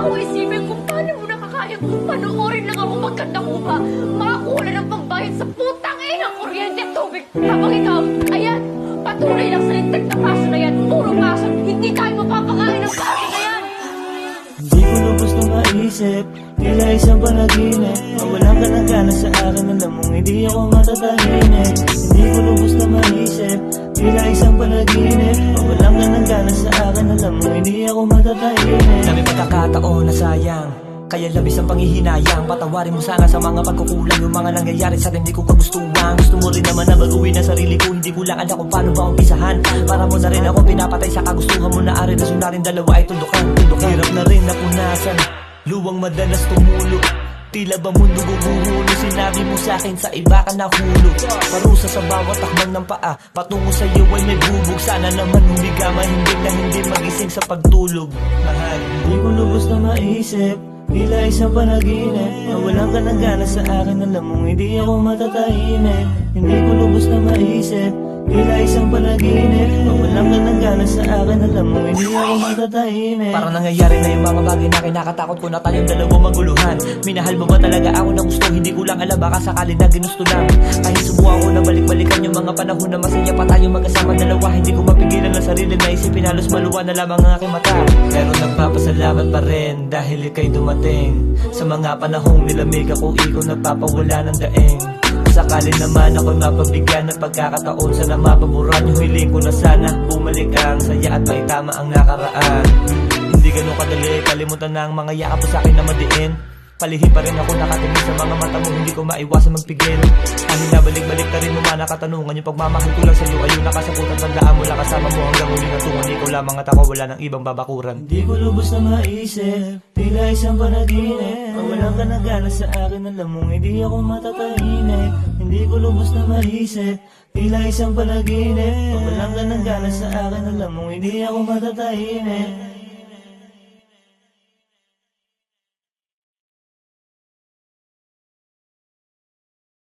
akong isipin kung paano mo nakakaya panoorin lang ako magkanda ko ba? Makakuha ng pagbayad sa putang ng kuryente at tubig. Habang ikaw, ayan, patuloy lang sa lintik na kaso na yan. Puro kaso, hindi tayo mapapakain ng kaso na yan. Hindi ko lubos na maisip, tila isang panaginip. Mawalan ka ng gana sa akin, alam mong hindi ako matatahimik. Hindi ko lubos na maisip, tila isang panaginip. Mawalan ka ng gana sa akin, alam mong hindi ako matatahimik. Dami pagkakataon na sayang, kaya labis ang panghihinayang. Patawarin mo sana sa mga pagkukulang, yung mga nangyayari sa atin di ko kagustuhan. Gusto mo rin naman na baguhin ang sarili ko, hindi ko lang alam kung paano ba umpisahan. Para mo na rin ako pinapatay sa kagustuhan mo na ari na sunarin dalawa ay tundukan. Hirap na rin napunasan, luwang madalas tumulo. Tila ba mundo guguhulo, sinabi mo sa akin sa iba ka nahulog. Parusa sa bawat takbang ng paa, patungo sa iyo ay may bubog. Sana naman hindi ka mahimbing na hindi magising sa pagtulog. Mahal, hindi ko lubos na maisip, tila isang panaginip. Mawalan ka ng gana sa akin, alam mong hindi ako matatahimik. Hindi ko lubos na maisip, tila isang panaginip. Mawalan ka ng gana sa akin, alam mong hindi ako matatahimik. parang nangyayari na yung mga bagay na kinakatakot ko na tayong dalawa maguluhan. Minahal mo ba talaga ako na gusto? Hindi ko lang alam, baka sakali na ginusto lang. Kahit subukan ko na balik-balikan yung mga panahon na masaya pa tayo magkasama dalawa. Hindi ko mapigilan ang sarili na isipin, halos maluwa na lamang ang aking mata. Pero nagpapasalamat pa rin dahil ika'y dumating. Sa mga panahong nilamig ako, ikaw nagpapawala ng daing. Sakali naman ako'y mapabigyan ng pagkakataon, sana mapamuran yung hiling ko na sana bumalik ang saya at may tama ang nakaraan. Hindi ganun kadali kalimutan na ang mga yakap sa akin na madiin. Palihim pa rin ako nakatingin sa mga mata mo, hindi ko maiwasan magpigil. Kahit nabalik-balik na rin mo mga katanungan, yung pagmamahal ko lang sa'yo ayun nakasakutan. Tandaan mo lang kasama mo hanggang huling hatungan, ikaw lamang at ako, wala ng ibang babakuran. Hindi ko lubos na maisip, tila isang panaginip. Mawalan ka ng gana sa akin, alam mong hindi ako matatahimik. Hindi ko lubos na maisip, tila isang panaginip. Mawalan ka ng gana sa akin, alam mong hindi ako matatahimik.